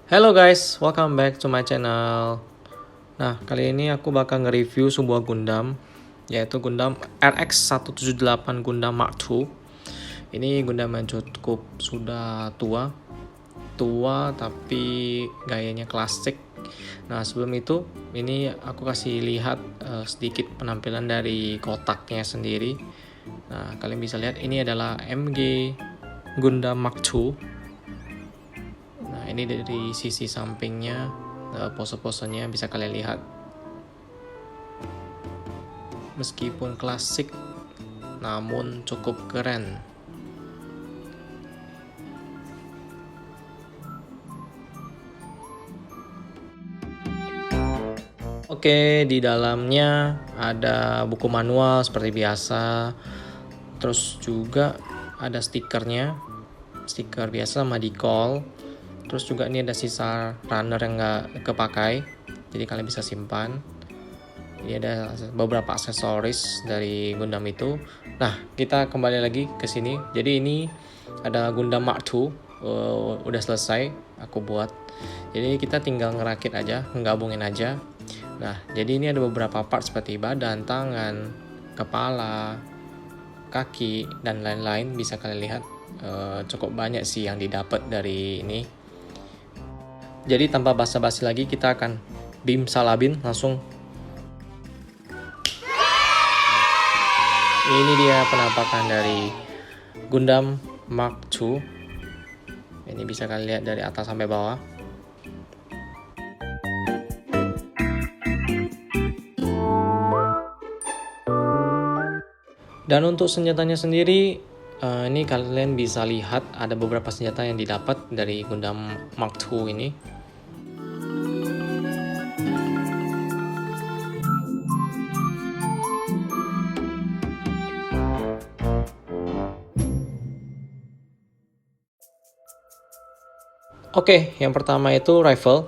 Hello guys, welcome back to my channel. Nah, kali ini aku bakal nge-review sebuah Gundam, yaitu Gundam RX-178 Gundam Mark II. Ini Gundam yang cukup sudah tua tapi gayanya klasik. Nah, sebelum itu, ini aku kasih lihat sedikit penampilan dari kotaknya sendiri. Nah, kalian bisa lihat ini adalah MG Gundam Mark II. Ini dari sisi sampingnya, pose-posenya bisa kalian lihat. Meskipun klasik, namun cukup keren. Oke, di dalamnya ada buku manual seperti biasa. Terus juga ada stikernya, stiker biasa sama decal. Terus juga ini ada sisa runner yang nggak kepakai, jadi kalian bisa simpan. Ini ada beberapa aksesoris dari Gundam itu. Nah, kita kembali lagi ke sini. Jadi ini ada Gundam Mark II, udah selesai aku buat. Jadi kita tinggal ngerakit aja, menggabungin aja. Nah, jadi ini ada beberapa part seperti badan, tangan, kepala, kaki, dan lain-lain. Bisa kalian lihat cukup banyak sih yang didapat dari ini. Jadi tanpa basa-basi lagi, kita akan beam salabin langsung. Ini dia penampakan dari Gundam Mark II. Ini bisa kalian lihat dari atas sampai bawah. Dan untuk senjatanya sendiri, ini kalian bisa lihat ada beberapa senjata yang didapat dari Gundam Mark II ini. Oke, yang pertama itu rifle.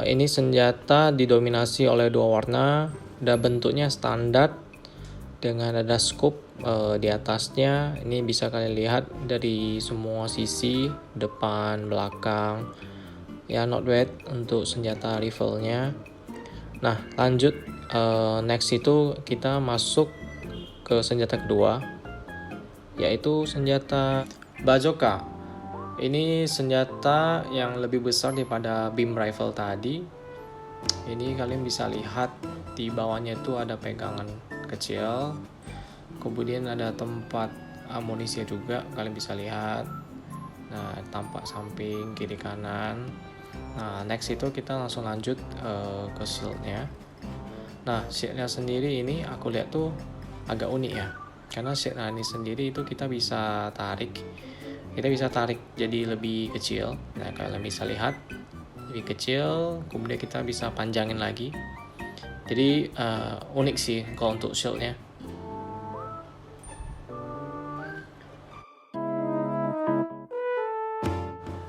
Ini senjata didominasi oleh dua warna, dan bentuknya standar dengan ada scope di atasnya. Ini bisa kalian lihat dari semua sisi, depan, belakang. Ya, not bad untuk senjata rifle-nya. Nah, lanjut next itu kita masuk ke senjata kedua, yaitu senjata bazooka. Ini senjata yang lebih besar daripada beam rifle tadi. Ini kalian bisa lihat di bawahnya itu ada pegangan kecil. Kemudian ada tempat amunisi juga, kalian bisa lihat. Nah, tampak samping, kiri, kanan. Nah, next itu kita langsung lanjut ke shieldnya. Nah, shieldnya sendiri ini aku lihat tuh agak unik ya. Karena shieldnya ini sendiri itu kita bisa tarik jadi lebih kecil. Nah, kalian bisa lihat lebih kecil, kemudian kita bisa panjangin lagi. Jadi unik sih kalau untuk shieldnya.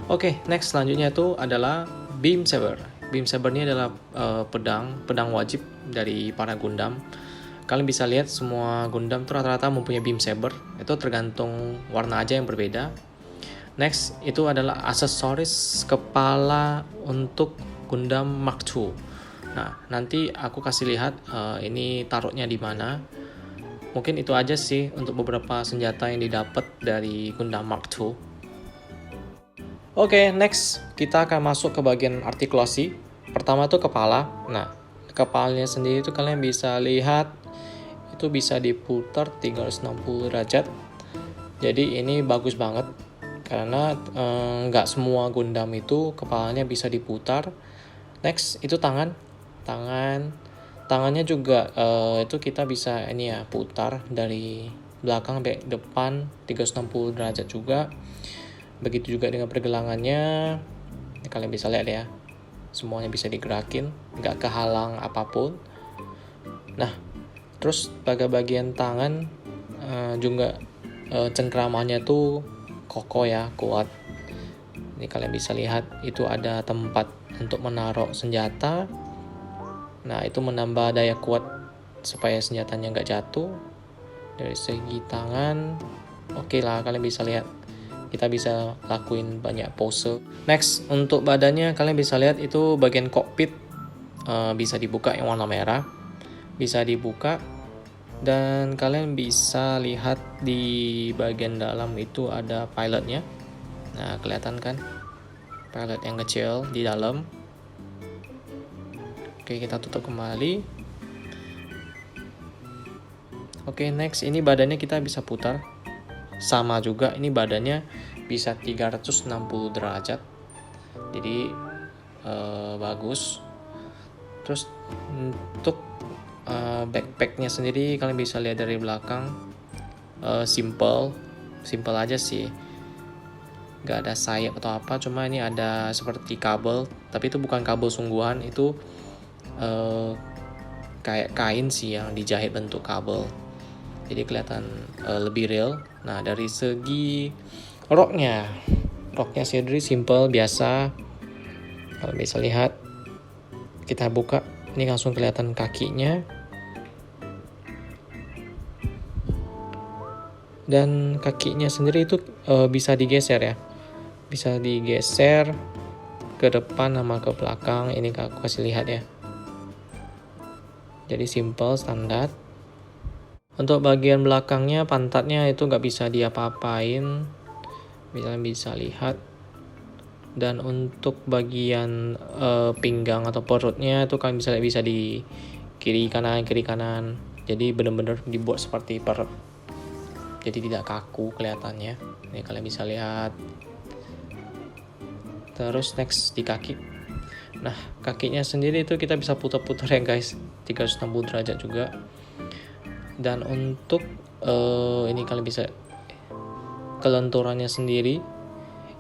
Oke, next selanjutnya itu adalah beam saber. Beam saber ini adalah pedang wajib dari para Gundam. Kalian bisa lihat semua Gundam itu rata-rata mempunyai beam saber. Itu tergantung warna aja yang berbeda. Next itu adalah aksesoris kepala untuk Gundam Mark II. Nah, nanti aku kasih lihat ini taruhnya di mana. Mungkin itu aja sih untuk beberapa senjata yang didapat dari Gundam Mark II. Oke, next kita akan masuk ke bagian artikulasi. Pertama tuh kepala. Nah, kepalanya sendiri itu kalian bisa lihat itu bisa diputar 360 derajat. Jadi ini bagus banget. Karena nggak semua Gundam itu kepalanya bisa diputar. Next itu tangannya juga itu kita bisa ini ya putar dari belakang sampai depan 360 derajat juga. Begitu juga dengan pergelangannya, kalian bisa lihat ya, semuanya bisa digerakin, nggak kehalang apapun. Nah, terus bagian tangan juga cengkramannya tuh kokoh ya, kuat. Ini kalian bisa lihat itu ada tempat untuk menaruh senjata. Nah, itu menambah daya kuat supaya senjatanya nggak jatuh. Dari segi tangan, oke lah, kalian bisa lihat kita bisa lakuin banyak pose. Next, untuk badannya kalian bisa lihat itu bagian kokpit bisa dibuka yang warna merah, bisa dibuka, dan kalian bisa lihat di bagian dalam itu ada pilotnya. Nah, kelihatan kan pilot yang kecil di dalam. Oke, kita tutup kembali. Oke, next, ini badannya kita bisa putar. Sama juga, ini badannya bisa 360 derajat. Jadi bagus. Terus untuk backpacknya sendiri kalian bisa lihat dari belakang. Simple aja sih. Gak ada sayap atau apa, cuma ini ada seperti kabel, tapi itu bukan kabel sungguhan, itu kayak kain sih yang dijahit bentuk kabel. Jadi kelihatan lebih real. Nah, dari segi roknya sendiri simple biasa. Kalau bisa lihat, kita buka, ini langsung kelihatan kakinya. Dan kakinya sendiri itu bisa digeser ya. Bisa digeser ke depan sama ke belakang. Ini aku kasih lihat ya. Jadi simple, standar. Untuk bagian belakangnya, pantatnya itu nggak bisa diapa-apain, bisa lihat. Dan untuk bagian pinggang atau perutnya itu kan bisa di kiri kanan. Jadi benar-benar dibuat seperti perut. Jadi tidak kaku kelihatannya. Ini kalian bisa lihat. Terus next di kaki. Nah, kakinya sendiri itu kita bisa putar-putar ya guys, 360 derajat juga. Dan untuk ini kalian bisa, kelenturannya sendiri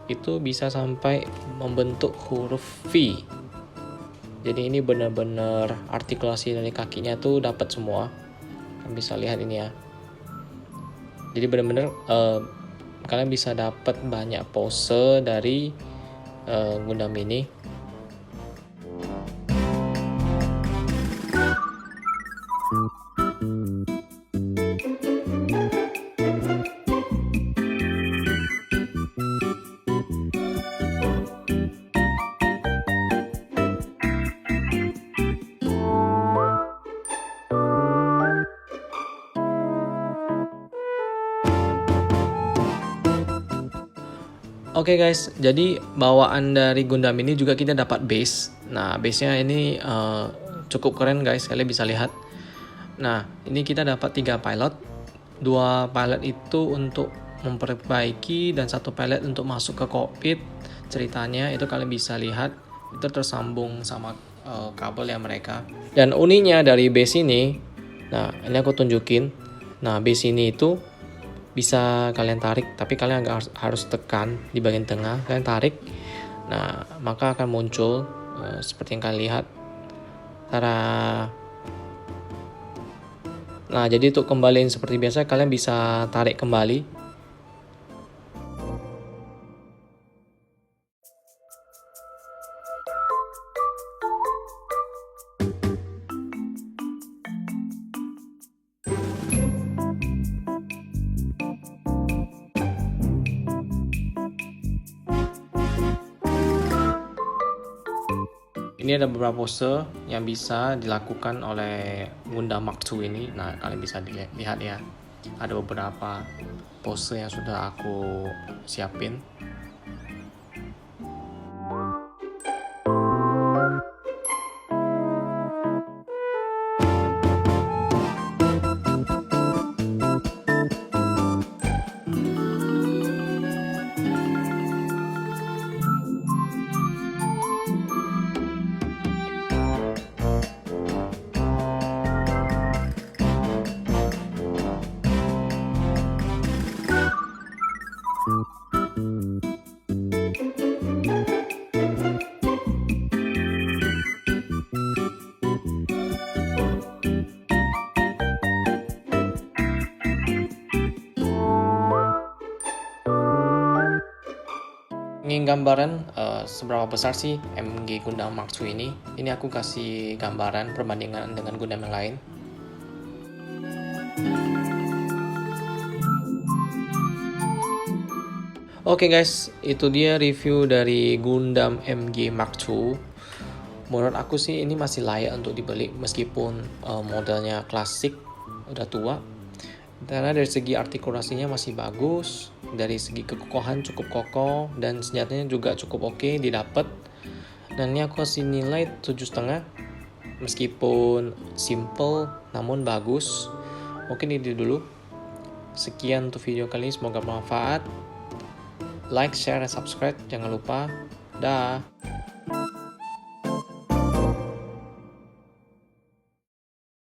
itu bisa sampai membentuk huruf V. Jadi ini benar-benar artikulasi dari kakinya tuh dapat semua. Kalian bisa lihat ini ya. Jadi benar-benar kalian bisa dapat banyak pose dari Gundam ini. Oke guys, jadi bawaan dari Gundam ini juga kita dapat base. Nah, base-nya ini cukup keren guys, kalian bisa lihat. Nah, ini kita dapat 3 pilot. 2 pilot itu untuk memperbaiki dan 1 pilot untuk masuk ke kokpit. Ceritanya itu kalian bisa lihat, itu tersambung sama kabel ya mereka. Dan uniknya dari base ini, nah ini aku tunjukin. Nah, base ini itu bisa kalian tarik, tapi kalian harus tekan di bagian tengah, kalian tarik. Nah, maka akan muncul seperti yang kalian lihat. Tara. Nah, jadi untuk kembaliin seperti biasa, kalian bisa tarik kembali. Ini ada beberapa pose yang bisa dilakukan oleh Gundam Mark II ini. Nah, kalian bisa lihat ya. Ada beberapa pose yang sudah aku siapin. Ingin gambaran seberapa besar sih MG Gundam Mark II ini? Ini aku kasih gambaran perbandingan dengan Gundam yang lain. Oke guys, itu dia review dari Gundam MG Mark II. Menurut aku sih ini masih layak untuk dibeli meskipun modelnya klasik, udah tua. Karena dari segi artikulasinya masih bagus, dari segi kekokohan cukup kokoh, dan senjatanya juga cukup oke didapat. Dan ini aku kasih nilai 7,5, meskipun simple namun bagus. Mungkin ini dulu. Sekian untuk video kali ini, semoga bermanfaat. Like, share, dan subscribe jangan lupa. Dah.